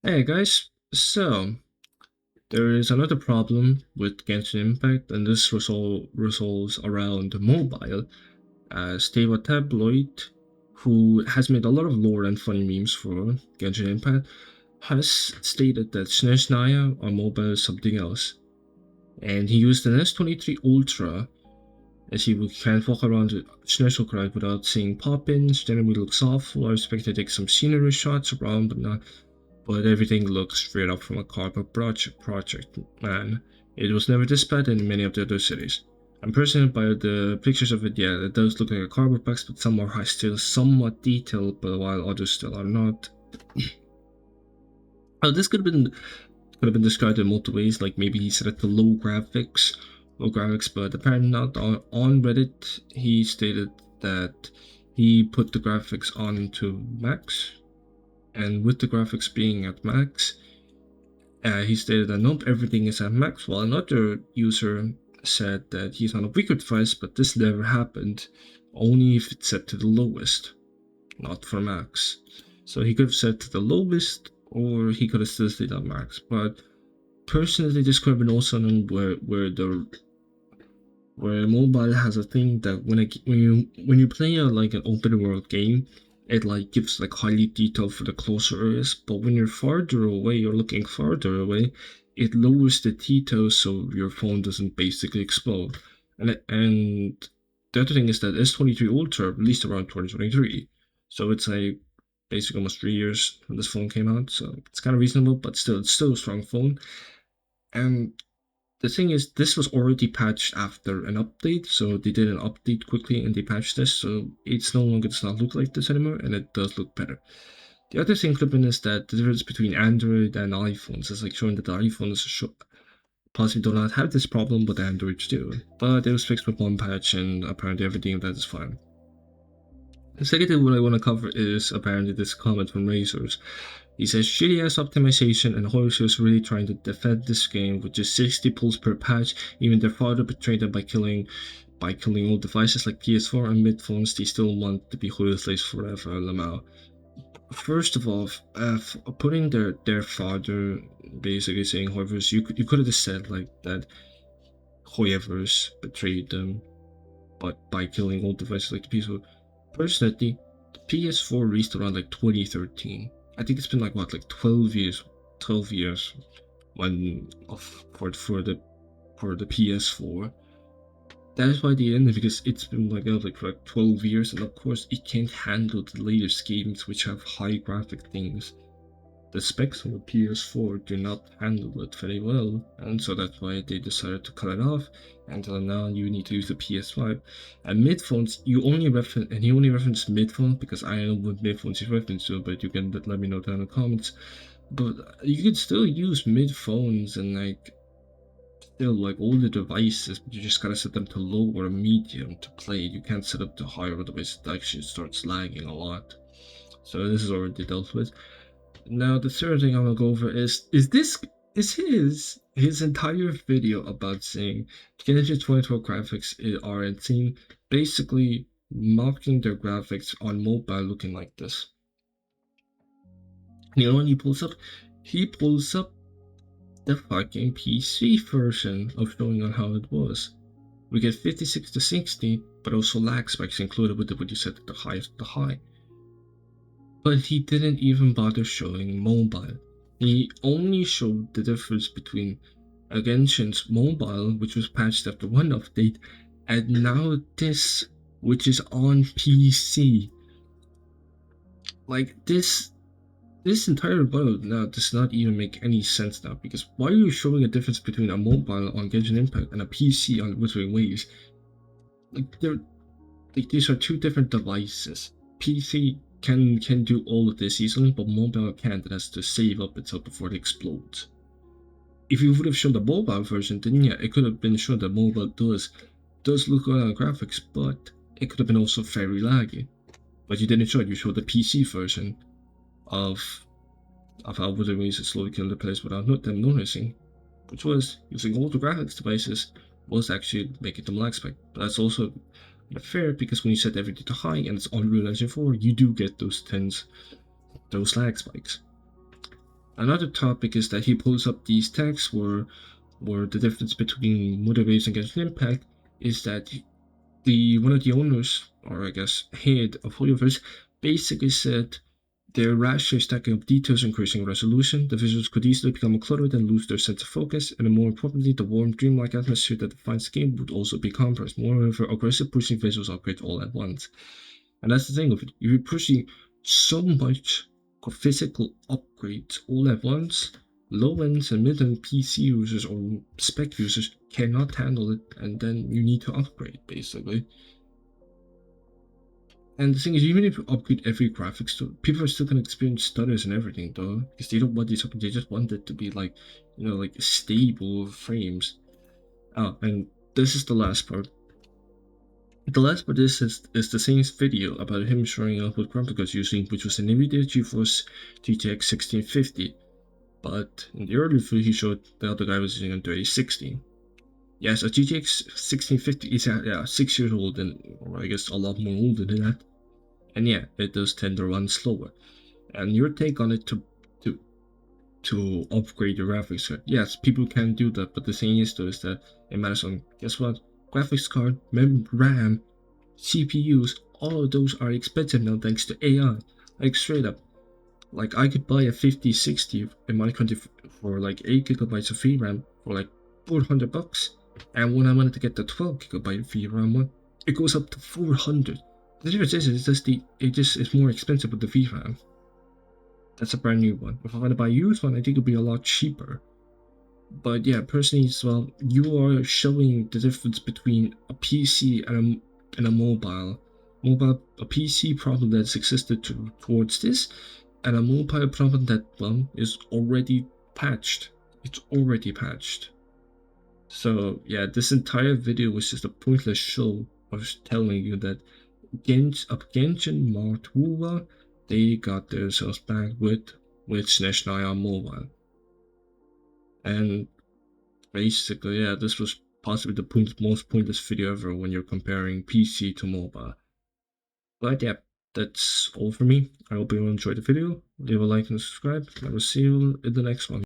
Hey guys, so there is another problem with Genshin Impact, and this resolves around mobile. Steva Tabloid, who has made a lot of lore and funny memes for Genshin Impact, has stated that Snezhnaya on mobile is something else. And he used an S23 Ultra as he can't walk around Snezhokrag without seeing pop-ins. Generally looks awful. I expect to take some scenery shots around, but everything looks straight up from a cardboard project, man. It was never this bad in many of the other cities. I'm personally by the pictures of it, yeah, it does look like a cardboard box, but some are still somewhat detailed, but while others still are not. This could have been described in multiple ways, like maybe he set it to low graphics, but apparently not. On Reddit, he stated that he put the graphics on to max, and with the graphics being at max, he stated that not everything is at max, while another user said that he's on a weaker device, but this never happened, only if it's set to the lowest, not for max. So he could have set to the lowest, or he could have still stayed on max. But personally, this could have been also done where mobile has a thing that when you play like an open world game, it like gives like highly detailed for the closer areas, but when you're farther away, you're looking farther away, it lowers the detail so your phone doesn't basically explode. And the other thing is that S23 Ultra released around 2023, so it's like basically almost 3 years when this phone came out, so it's kind of reasonable, but still, it's still a strong phone. And the thing is, this was already patched after an update, so they did an update quickly and they patched this, so it's no longer does not look like this anymore, and it does look better. The other thing, Clippin, is that the difference between Android and iPhones is like showing that the iPhones possibly do not have this problem, but the Androids do. But it was fixed with one patch, and apparently everything of that is fine. The second thing what I want to cover is apparently this comment from Razors. He says shitty ass optimization and Horus is really trying to defend this game with just 60 pulls per patch. Even their father betrayed them by killing old devices like PS4 and mid phones. They still want to be Horus forever, Lamau. First of all, putting their father basically saying Horus, you could have just said like that Horus betrayed them, but by killing old devices like the PS4. Personally, the PS4 released around like 2013. I think it's been like what, like 12 years, 12 years when for the PS4. That is why they ended, because it's been like out like for like 12 years, and of course it can't handle the latest games which have high graphic things. The specs on the PS4 do not handle it very well, and so that's why they decided to cut it off. Until now, you need to use the PS5. And mid-phones, he only referenced mid-phones because I don't know what mid-phones he's referenced to, but you can let me know down in the comments. But you can still use mid-phones and like still like older devices, but you just gotta set them to low or medium to play. You can't set up to higher, otherwise it actually starts lagging a lot. So this is already dealt with. Now the third thing I'm gonna go over is his entire video about saying Genshin 2012 graphics are insane, basically mocking their graphics on mobile looking like this. You know when he pulls up the fucking PC version of showing on how it was. We get 56 to 60, but also lag spikes included with what you set at the highest to high. But he didn't even bother showing mobile. He only showed the difference between Genshin's mobile, which was patched after one update, and now this, which is on PC. Like this entire build now does not even make any sense now, because why are you showing a difference between a mobile on Genshin Impact and a PC on Wuthering Waves? These are two different devices. PC can do all of this easily, but mobile can't. It has to save up itself before it explodes. If you would have shown the mobile version, then yeah, it could have been shown that mobile does look good on graphics, but it could have been also very laggy. But you didn't show it. You showed the PC version of how Wuthering Waves slowly killed the players without them noticing, which was using older graphics devices was actually making them lag spike. But that's also fair, because when you set everything to high and it's on Unreal Engine 4, you do get those lag spikes. Another topic is that he pulls up these texts where the difference between motivation and Genshin Impact is that one of the owners, or I guess head of Hoyoverse, basically said their raster stacking up details, increasing resolution. The visuals could easily become cluttered and lose their sense of focus, and more importantly, the warm, dreamlike atmosphere that defines the game would also be compressed. Moreover, aggressive pushing visuals upgrade all at once. And that's the thing of it. If you're pushing so much physical upgrades all at once, low ends and mid end PC users or spec users cannot handle it, and then you need to upgrade basically. And the thing is, even if you upgrade every graphics tool, people are still gonna experience stutters and everything though, because they don't want these upgrades, they just want it to be like, like stable frames. Oh, and this is the last part. The last part is the same video about him showing off what graphics cards using, which was an NVIDIA GeForce GTX 1650. But in the earlier video, he showed the other guy was using a 3060. Yes, a GTX 1650 is 6 years old, or I guess a lot more older than that. And yeah, it does tend to run slower. And your take on it to upgrade your graphics card? Yes, people can do that, but the thing is though is that it matters on, guess what? Graphics card, RAM, CPUs, all of those are expensive now thanks to AI. Like straight up. Like I could buy a 5060 in my country for like 8 gigabytes of VRAM for like $400, and when I wanted to get the 12 gigabyte VRAM one, it goes up to 400. The difference is it's more expensive with the VRAM. That's a brand new one. If I want to buy a used one, I think it'll be a lot cheaper. But yeah, personally as well, you are showing the difference between a PC and a mobile. A PC problem that's existed towards this, and a mobile problem that, well, is already patched. It's already patched. So yeah, this entire video was just a pointless show of telling you that Genshin Marked Wuwa, they got themselves back with Sneshnaya on mobile. And basically, yeah, this was possibly the most pointless video ever when you're comparing PC to mobile. But yeah, that's all for me. I hope you enjoyed the video. Leave a like and subscribe. I will see you in the next one.